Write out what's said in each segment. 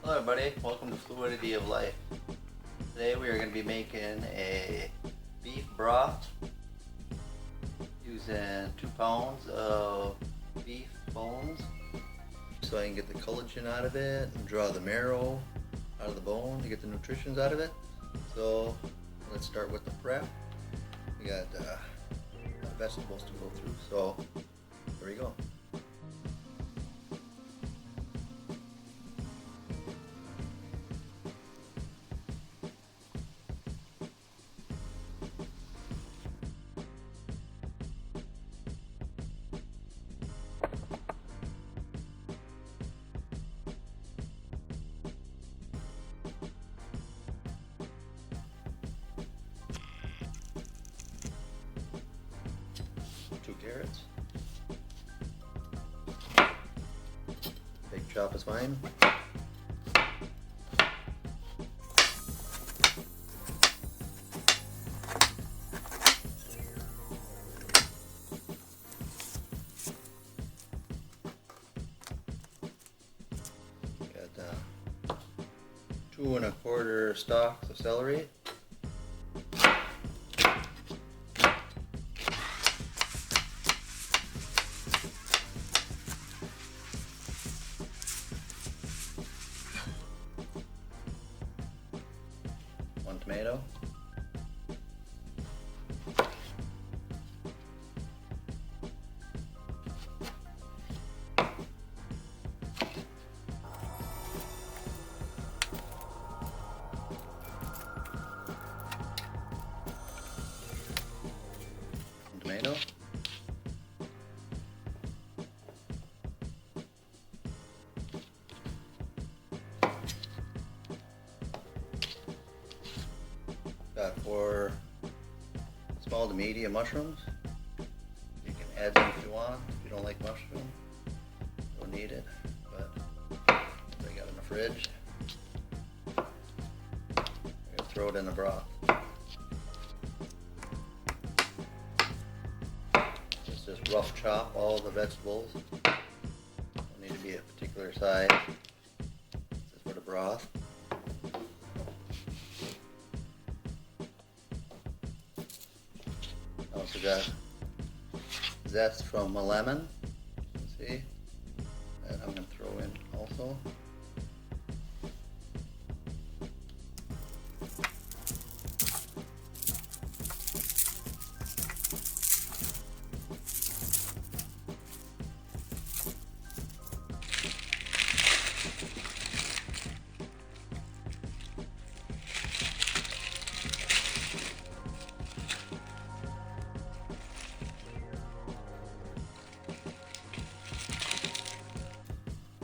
Hello everybody, welcome to Fluidity of Life. Today we are going to be making a beef broth using 2 pounds of beef bones so I can get the collagen out of it and draw the marrow out of the bone to get the nutritions out of it. So let's start with the prep. We got vegetables to go through, so here we go. Carrots. Big chop is fine. Got 2 1/4 stalks of celery. Tomato, tomato, got 4 small to medium mushrooms. You can add them if you want. If you don't like mushroom, don't need it, but I got it in the fridge. I'm gonna throw it in the broth. Just rough chop all the vegetables. Don't need to be a particular size. This is for the broth. Also got zest from a lemon, see, that I'm going to throw in also.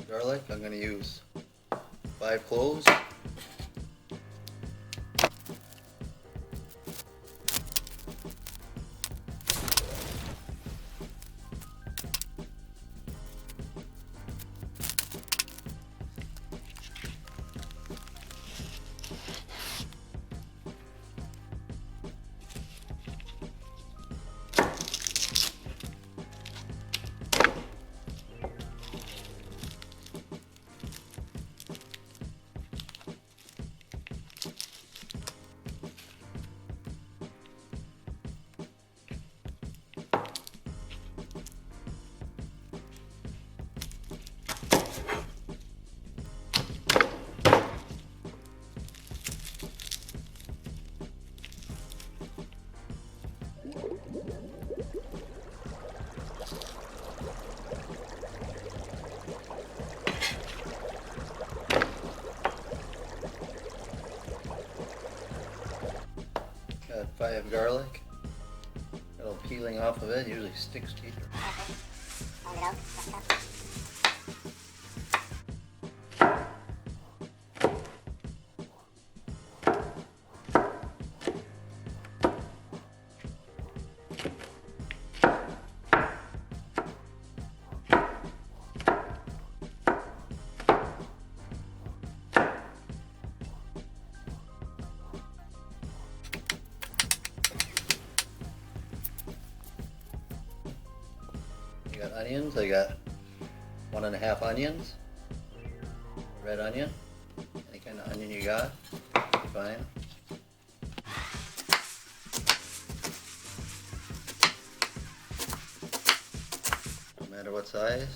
Garlic, I'm going to use 5 cloves. Got 5 garlic. Got a little peeling off of it, usually sticks to it. I got onions. I got 1 1/2 onions, red onion. kind of onion you got, fine. No matter what size.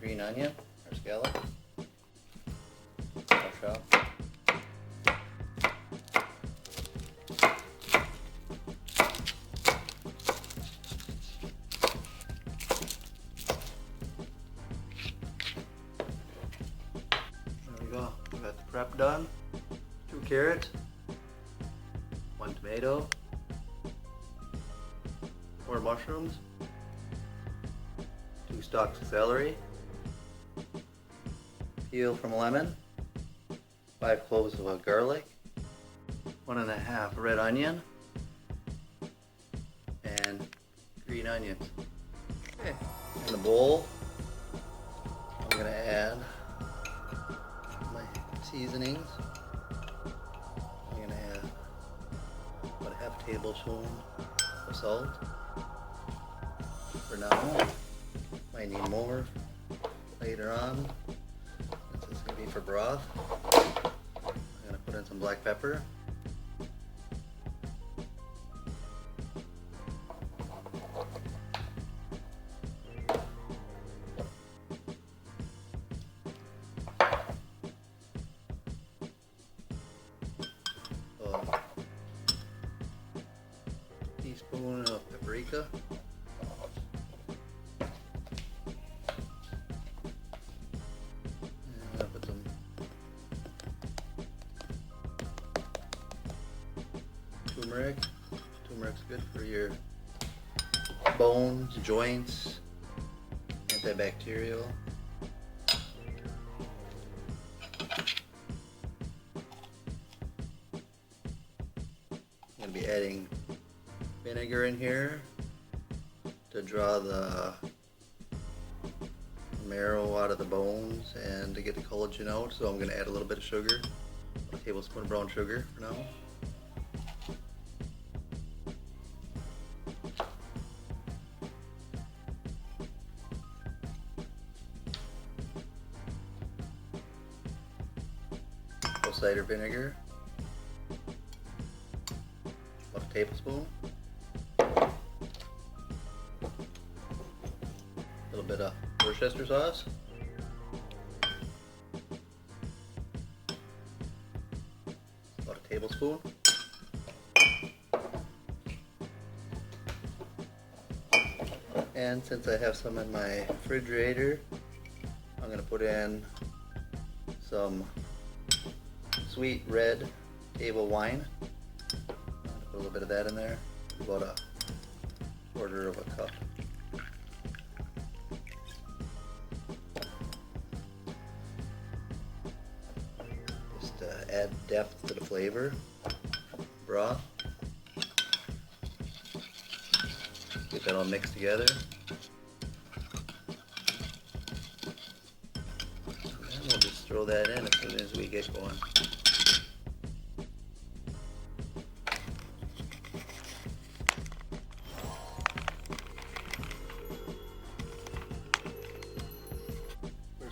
Green onion or scallop. Wash out. There we go. We got the prep done. 2 carrots, 1 tomato, 4 mushrooms, 2 stalks of celery, peel from a lemon, 5 cloves of garlic, 1.5 red onion, and green onions. Okay, in the bowl, I'm going to add my seasonings. I'm going to add about a half tablespoon of salt for now. Might need more later on. This is going to be for broth. I'm going to put in some black pepper. Teaspoon of paprika. Turmeric. Turmeric's good for your bones, joints, antibacterial. I'm going to be adding vinegar in here to draw the marrow out of the bones and to get the collagen out. So I'm going to add a little bit of sugar, a tablespoon of brown sugar for now. Cider vinegar, about a tablespoon, a little bit of Worcestershire sauce, about a tablespoon, and since I have some in my refrigerator, I'm going to put in some sweet red table wine. I'm going to put a little bit of that in there, about a quarter of a cup. Just to add depth to the flavor. Broth. Get that all mixed together. And we'll just throw that in as soon as we get going.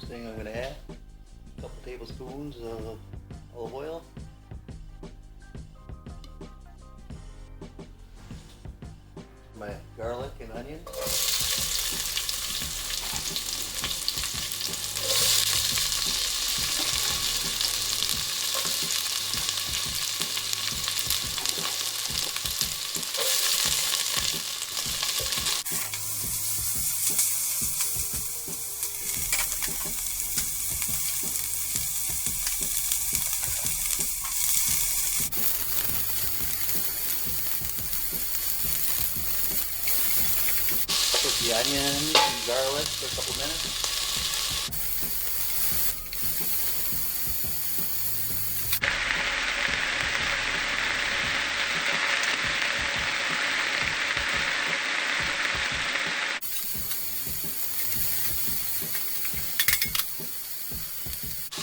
Thing I'm going to add a couple tablespoons of olive oil, my garlic and onion, the onions and garlic for a couple minutes.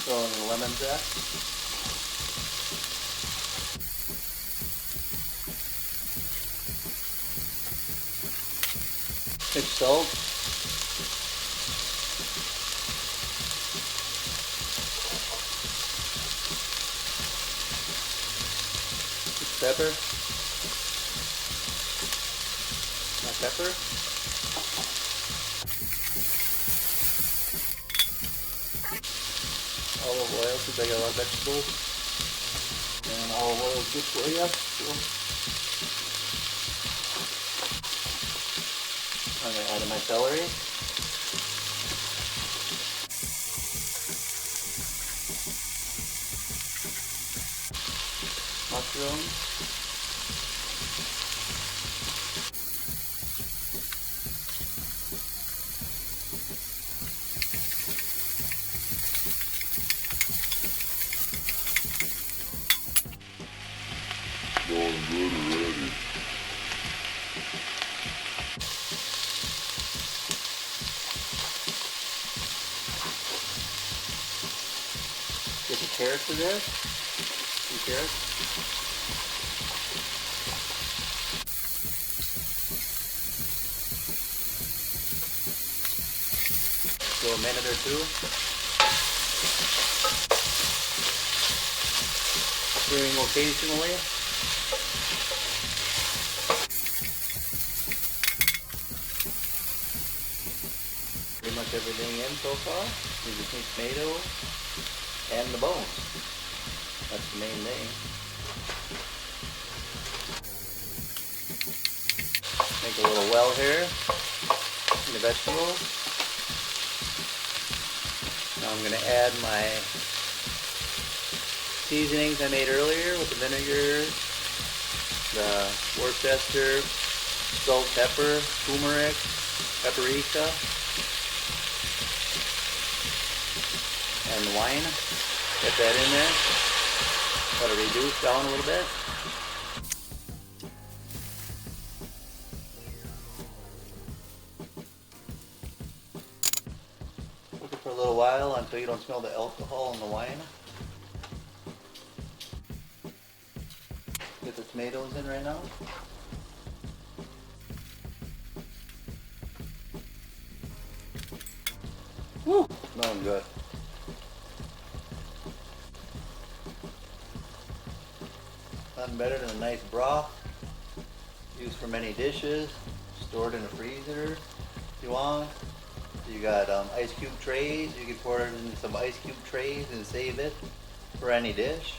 Throw in the lemon zest. Pinch salt. Pepper. Not pepper. Olive oil, because I got a lot of vegetables. And olive oil is good for you. So I'm going to add in my celery. Mushrooms. Going good already. Get the carrots in there. 2 carrots. Go a minute or 2. Stirring occasionally. Pretty much everything in so far. We just need tomatoes and the bones. That's the main thing. Make a little well here in the vegetables. Now I'm going to add my seasonings I made earlier with the vinegar, the Worcestershire, salt, pepper, turmeric, paprika, and the wine. Get that in there. Let it reduce down a little bit. Cook it for a little while until you don't smell the alcohol in the wine. Get the tomatoes in right now. Woo! Smelling good. Nothing better than a nice broth. Used for many dishes. Stored in a freezer if you want. You got ice cube trays. You can pour it in some ice cube trays and save it for any dish.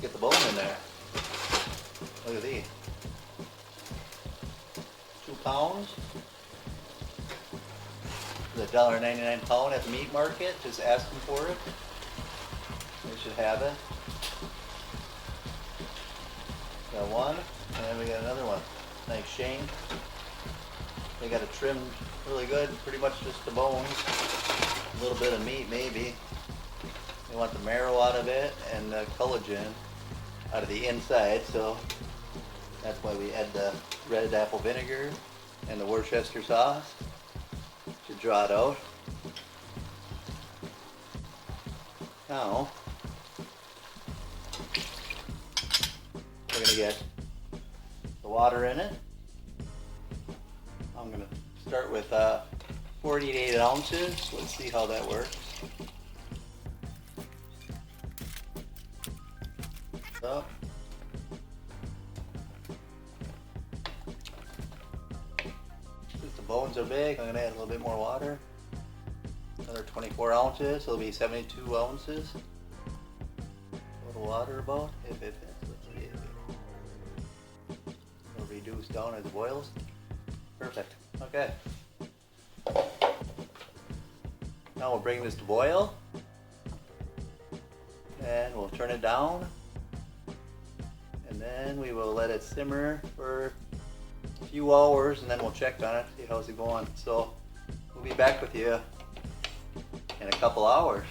Get the bone in there. Look at these. 2 pounds. The $1.99 pound at the meat market. Just ask them for it. They should have it. Got one, and then we got another one. Nice shank. They got it trimmed really good. Pretty much just the bones. A little bit of meat maybe. We want the marrow out of it and the collagen out of the inside, so that's why we add the red apple vinegar and the Worcestershire sauce to draw it out. Now we're going to get the water in it. I'm going to start with 48 ounces. Let's see how that works. So, since the bones are big, I'm going to add a little bit more water. Another 24 ounces, so it'll be 72 ounces. A little water about, if it fits. Let's see. It'll reduce down as it boils. Perfect. Okay. Now we'll bring this to boil. And we'll turn it down. And then and we will let it simmer for a few hours, and then we'll check on it, see how's it going. So we'll be back with you in a couple hours.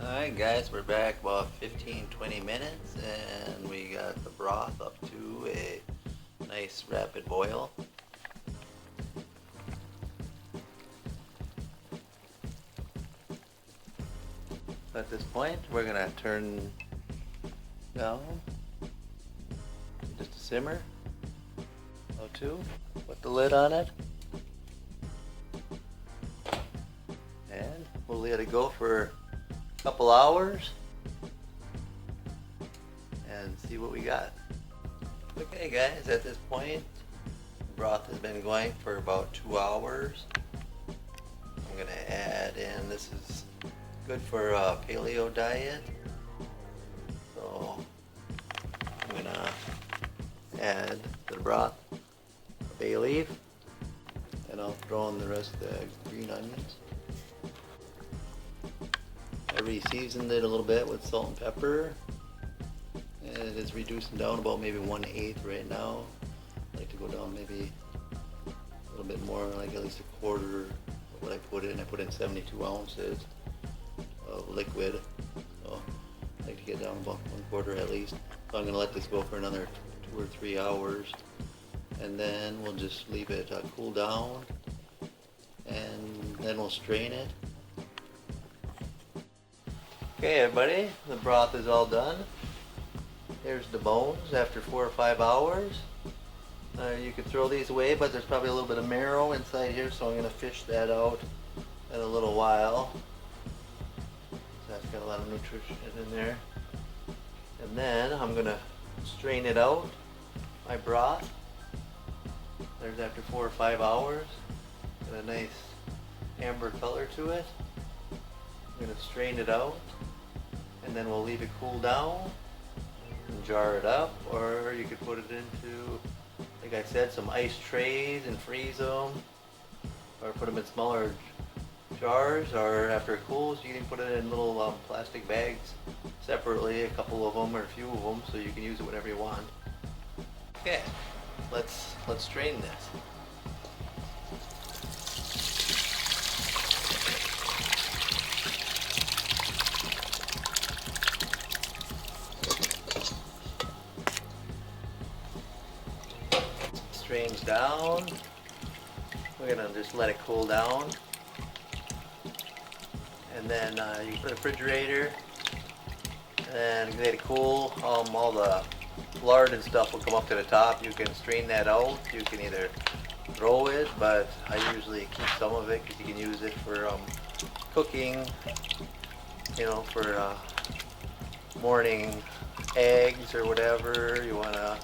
Alright guys, we're back about 15-20 minutes, and we got the broth up to a nice rapid boil. At this point, we're going to turn down just to simmer. O2, put the lid on it, and we'll let it go for a couple hours and see what we got. Okay guys, at this point, the broth has been going for about 2 hours. I'm going to add in, this is good for a paleo diet, so I'm going to add to the broth a bay leaf, and I'll throw in the rest of the green onions. I re-seasoned it a little bit with salt and pepper, and it is reducing down about maybe 1/8 right now. I like to go down maybe a little bit more, like at least a quarter of what I put in. I put in 72 ounces of liquid, so I like to get down about 1/4 at least. So I'm going to let this go for another 2 or 3 hours, and then we'll just leave it cool down, and then we'll strain it. Okay everybody, the broth is all done. Here's the bones after 4 or 5 hours. You could throw these away, but there's probably a little bit of marrow inside here, so I'm going to fish that out in a little while. That's got a lot of nutrition in there. And then I'm going to strain it out, my broth. There's after 4 or 5 hours. Got a nice amber color to it. I'm going to strain it out, and then we'll leave it cool down and jar it up, or you could put it into, like I said, some ice trays and freeze them, or put them in smaller jars, or after it cools you can put it in little plastic bags separately, a couple of them or a few of them, so you can use it whenever you want. Okay, let's strain this. Strains down. We're gonna just let it cool down, and then you put it in the refrigerator and let it cool. All the lard and stuff will come up to the top. You can strain that out. You can either throw it, but I usually keep some of it because you can use it for cooking. You know, for morning eggs or whatever. You want a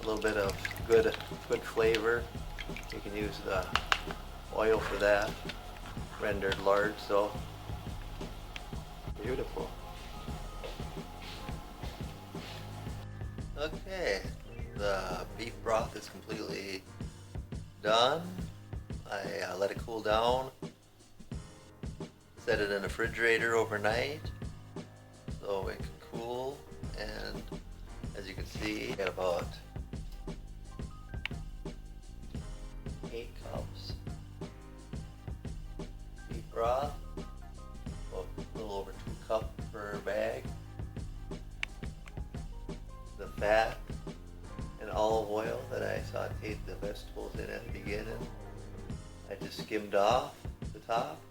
little bit of good flavor. You can use the oil for that, rendered lard. So beautiful. Okay, the beef broth is completely done. I let it cool down, set it in the refrigerator overnight so it can cool, and as you can see, I got about 8 cups beef broth, well, a little over 2 cups per bag. The fat and olive oil that I sauteed the vegetables in at the beginning, I just skimmed off the top.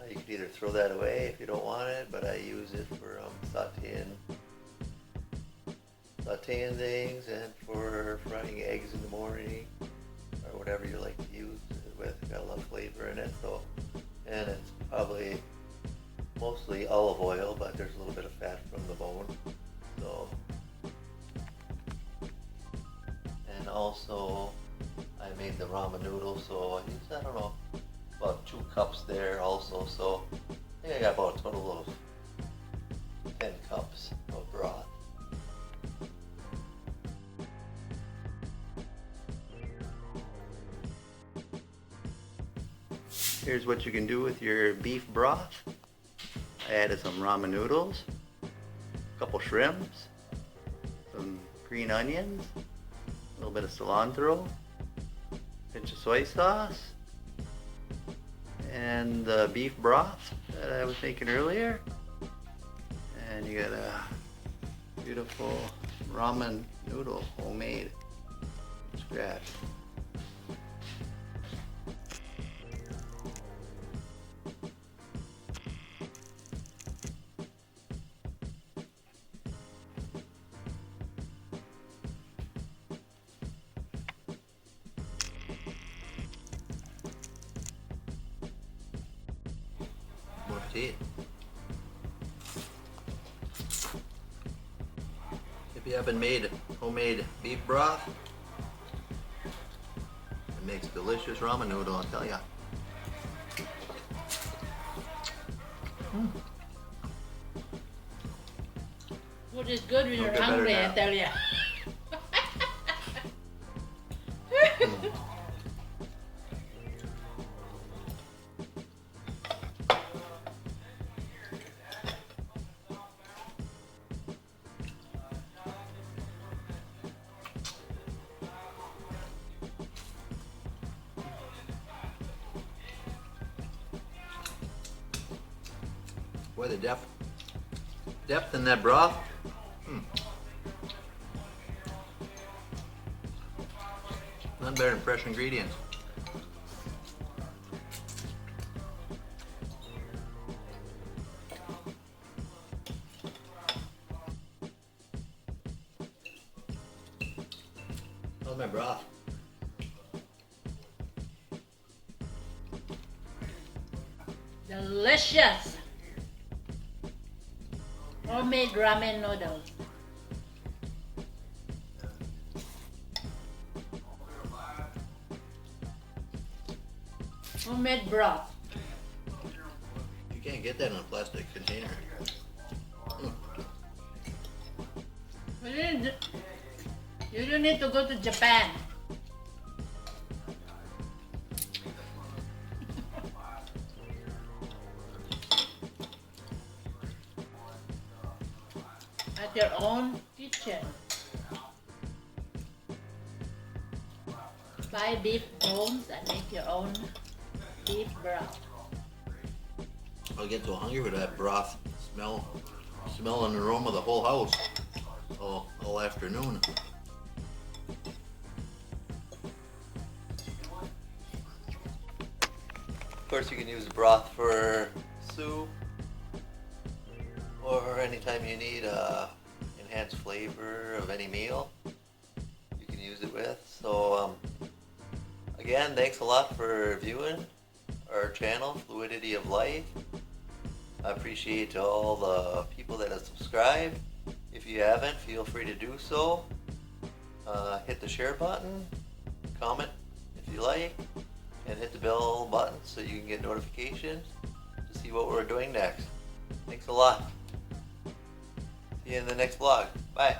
You could either throw that away if you don't want it, but I use it for sauteing things and for frying eggs in the morning, or whatever you like to use it with. Got a lot of flavor in it, so, and it's probably mostly olive oil, but there's a little bit of fat from the bone. So, and also I made the ramen noodles, so I used, I don't know, about 2 cups there also. So I think I got about a total of 10 cups of broth. Here's what you can do with your beef broth. added some ramen noodles, a couple shrimps, some green onions, a little bit of cilantro, pinch of soy sauce, and the beef broth that I was making earlier. And you got a beautiful ramen noodle, homemade, from scratch. Bon appetit. If you haven't made homemade beef broth, it makes delicious ramen noodle, I'll tell ya. Food is good when Don't you're get better hungry, I now. tell you. Boy, the depth in that broth. None better than fresh ingredients. How's my broth? Delicious! Homemade ramen noodles. Homemade broth. You can't get that in a plastic container. You don't need to go to Japan. At your own kitchen. Buy beef bones and make your own beef broth. I'll get so hungry with that broth smell and aroma of the whole house all afternoon. Of course, you can use broth for soup or anytime you need enhanced flavor of any meal. You can use it with. So again, thanks a lot for viewing our channel, Fluidity of Life. I appreciate all the people that have subscribed. If you haven't, feel free to do so. Hit the share button, comment if you like, and hit the bell button so you can get notifications to see what we're doing next. Thanks a lot. See you in the next vlog. Bye.